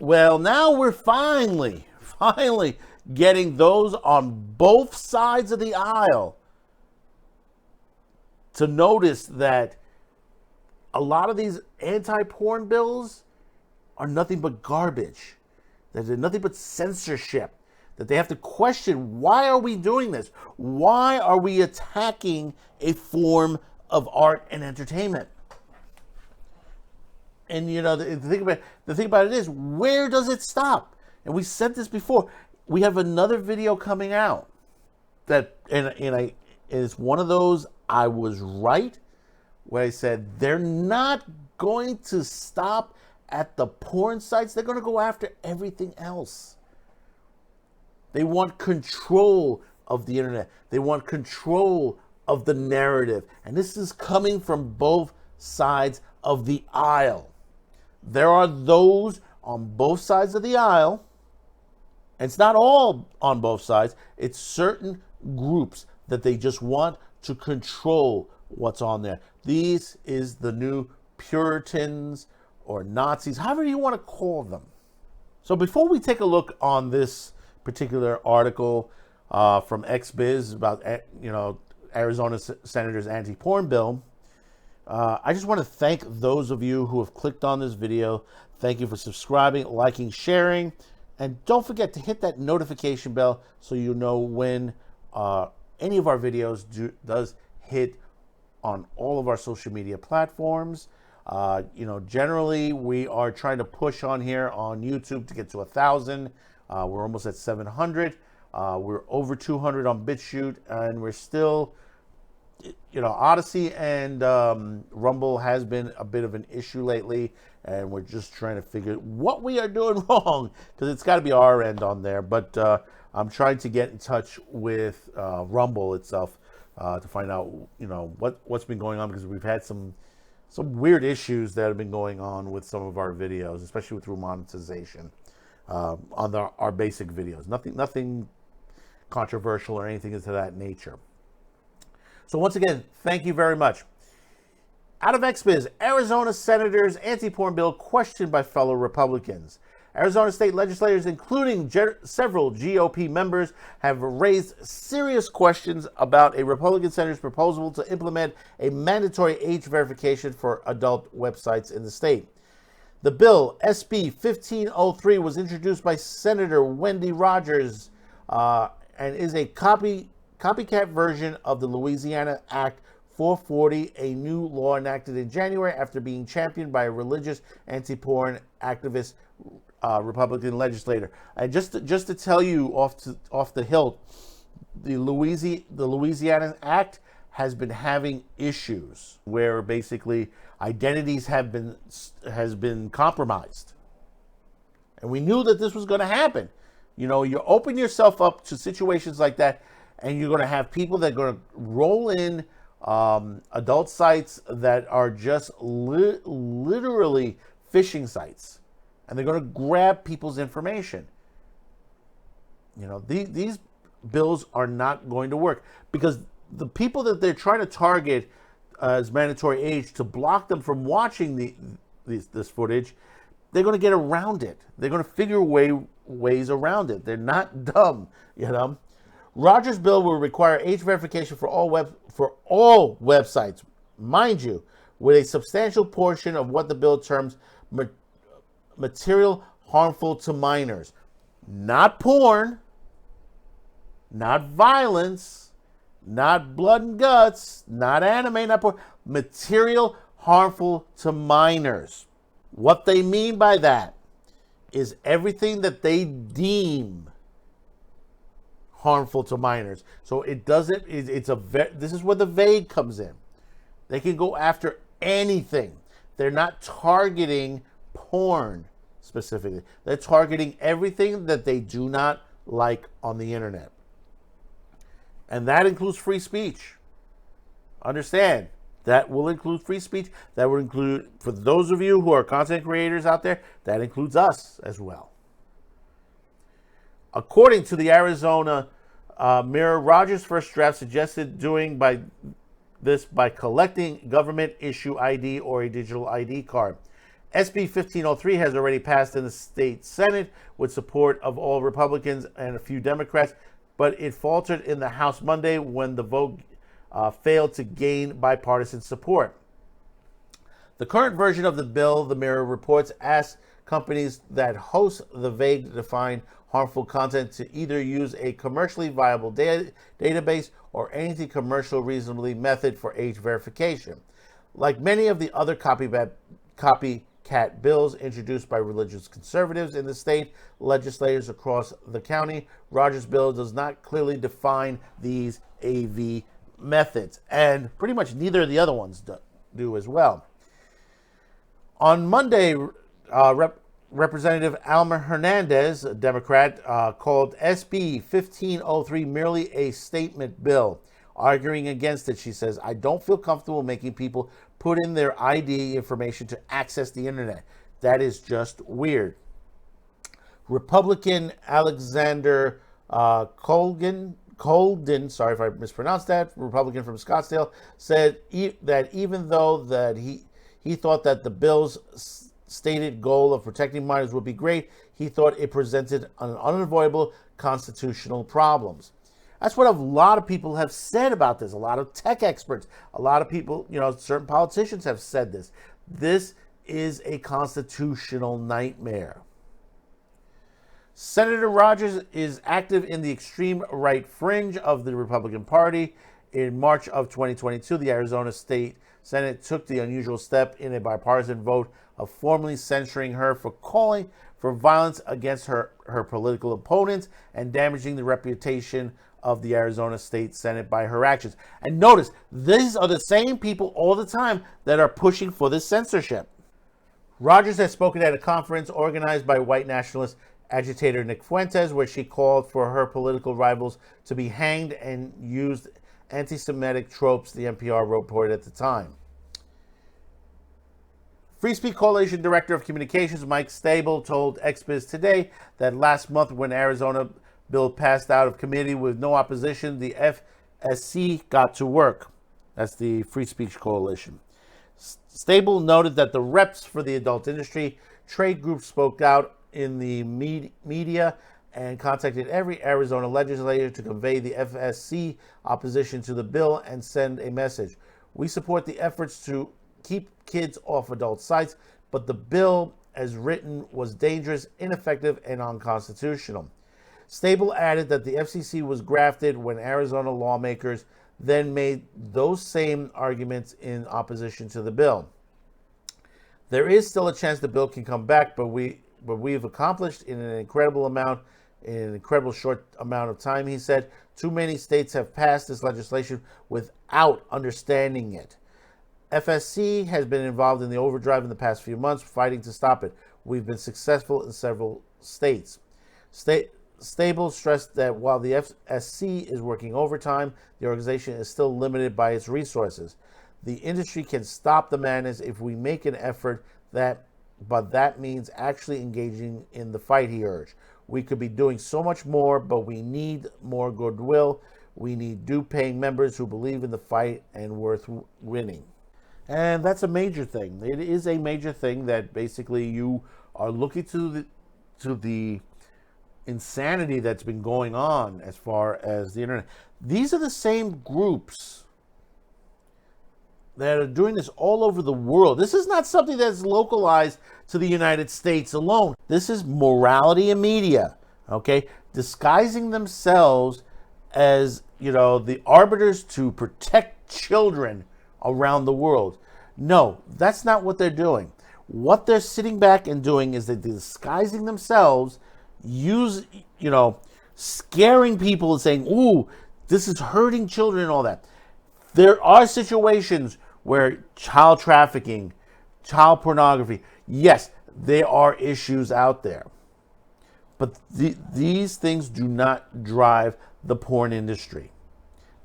Well, now we're finally getting those on both sides of the aisle to notice that a lot of these anti-porn bills are nothing but garbage, that they're nothing but censorship, that they have to question, why are we doing this? Why are we attacking a form of art and entertainment? And you know, the thing about it is, where does it stop? And we said this before. We have another video coming out that, and it's one of those I was right, where I said they're not going to stop at the porn sites. They're going to go after everything else. They want control of the internet. They want control of the narrative. And this is coming from both sides of the aisle. There are those on both sides of the aisle. And it's not all on both sides. It's certain groups that they just want to control what's on there. These is the new Puritans or Nazis, however you want to call them. So before we take a look on this particular article from XBiz about, Arizona Senator's anti-porn bill, I just want to thank those of you who have clicked on this video. Thank you for subscribing, liking, sharing, and don't forget to hit that notification bell so you know when any of our videos does hit on all of our social media platforms. Generally we are trying to push on here on YouTube to get to 1,000. We're almost at 700. We're over 200 on BitChute, and we're still, Odyssey and Rumble has been a bit of an issue lately, and we're just trying to figure what we are doing wrong, because it's got to be our end on there. But I'm trying to get in touch with Rumble itself to find out, what's been going on, because we've had some weird issues that have been going on with some of our videos, especially through monetization on our basic videos. Nothing controversial or anything of that nature. So once again, thank you very much. Out of XBiz, Arizona Senator's anti-porn bill questioned by fellow Republicans. Arizona state legislators, including several GOP members, have raised serious questions about a Republican senator's proposal to implement a mandatory age verification for adult websites in the state. The bill, SB 1503, was introduced by Senator Wendy Rogers and is a copycat version of the Louisiana Act 440, a new law enacted in January after being championed by a religious anti-porn activist Republican legislator. And just to tell you off the hilt, the Louisiana Act has been having issues where basically identities has been compromised, and we knew that this was going to happen. You open yourself up to situations like that, and you're going to have people that are going to roll in adult sites that are just literally phishing sites, and they're going to grab people's information. These bills are not going to work, because the people that they're trying to target as mandatory age to block them from watching this footage, they're going to get around it. They're going to figure ways around it. They're not dumb, Rogers' bill will require age verification for all websites, mind you, with a substantial portion of what the bill terms material harmful to minors. Not porn, not violence, not blood and guts, not anime, not porn. Material harmful to minors. What they mean by that is everything that they deem harmful to minors. So it doesn't, this is where the vague comes in. They can go after anything. They're not targeting porn specifically. They're targeting everything that they do not like on the internet. And that includes free speech. Understand, that will include free speech. That will include, for those of you who are content creators out there, that includes us as well. According to the Arizona Mirror, Rogers' first draft suggested doing by collecting government issue ID or a digital ID card. SB 1503 has already passed in the state Senate with support of all Republicans and a few Democrats, but it faltered in the House Monday when the vote failed to gain bipartisan support. The current version of the bill, the Mirror reports, asks companies that host the vague defined harmful content to either use a commercially viable database or any commercial reasonably method for age verification. Like many of the other copycat bills introduced by religious conservatives in the state legislators across the county, Rogers' bill does not clearly define these AV methods, and pretty much neither of the other ones do as well. On Monday, Representative Alma Hernandez, a Democrat, called SB 1503 merely a statement bill. Arguing against it, she says, "I don't feel comfortable making people put in their ID information to access the internet. That is just weird." Republican Alexander Colden, sorry if I mispronounced that, Republican from Scottsdale, said that even though that he thought that the bill's stated goal of protecting minors would be great, he thought it presented an unavoidable constitutional problems. That's what a lot of people have said about this. A lot of tech experts, a lot of people, certain politicians have said this. This is a constitutional nightmare. Senator Rogers is active in the extreme right fringe of the Republican Party. In March of 2022, the Arizona State Senate took the unusual step in a bipartisan vote of formally censuring her for calling for violence against her political opponents and damaging the reputation of the Arizona State Senate by her actions. And notice, these are the same people all the time that are pushing for this censorship. Rogers has spoken at a conference organized by white nationalist agitator Nick Fuentes, where she called for her political rivals to be hanged and used anti-Semitic tropes, the NPR reported at the time. Free Speech Coalition Director of Communications Mike Stable told XBiz Today that last month when Arizona bill passed out of committee with no opposition, the FSC got to work. That's the Free Speech Coalition. Stable noted that the reps for the adult industry trade group spoke out in the media and contacted every Arizona legislator to convey the FSC opposition to the bill and send a message. We support the efforts to keep kids off adult sites, but the bill as written was dangerous, ineffective, and unconstitutional. Stable added that the FCC was grafted when Arizona lawmakers then made those same arguments in opposition to the bill. There is still a chance the bill can come back, but we've accomplished in an incredible short amount of time, he said. Too many states have passed this legislation without understanding it. FSC has been involved in the overdrive in the past few months, fighting to stop it. We've been successful in several states. Stable stressed that while the FSC is working overtime, the organization is still limited by its resources. The industry can stop the madness if we make an effort, but that means actually engaging in the fight, he urged. We could be doing so much more, but we need more goodwill. We need due-paying members who believe in the fight and worth winning. And that's a major thing. It is a major thing that basically you are looking to the insanity that's been going on as far as the internet. These are the same groups that are doing this all over the world. This is not something that's localized to the United States alone. This is morality and media, okay? Disguising themselves as, the arbiters to protect children around the world. No, that's not what they're doing. What they're sitting back and doing is they're disguising themselves, scaring people and saying, ooh, this is hurting children and all that. There are situations where child trafficking, child pornography, yes, there are issues out there. But these things do not drive the porn industry.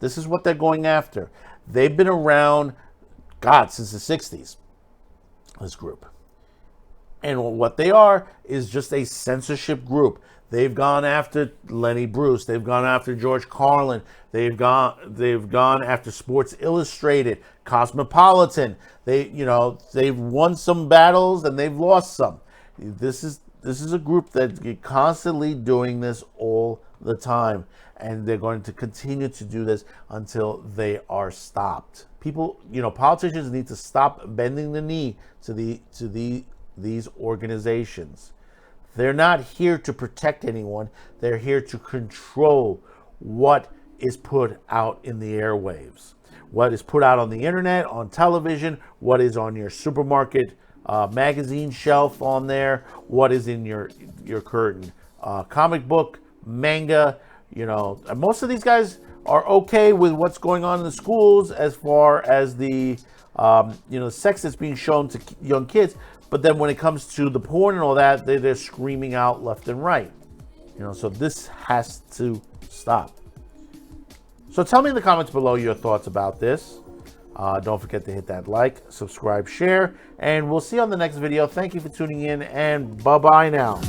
This is what they're going after. They've been around, since the 60s, this group. And what they are is just a censorship group. They've gone after Lenny Bruce. They've gone after George Carlin. They've gone after Sports Illustrated, Cosmopolitan. They've won some battles and they've lost some. This is a group that's constantly doing this all the time, and they're going to continue to do this until they are stopped. People, politicians need to stop bending the knee to these organizations. They're not here to protect anyone. They're here to control what is put out in the airwaves, what is put out on the internet, on television, what is on your supermarket magazine shelf on there, what is in your current comic book, manga. Most of these guys are okay with what's going on in the schools as far as the sex that's being shown to young kids. But then when it comes to the porn and all that, they're screaming out left and right. So this has to stop. So tell me in the comments below your thoughts about this. Don't forget to hit that like, subscribe, share, and we'll see you on the next video. Thank you for tuning in, and bye-bye now.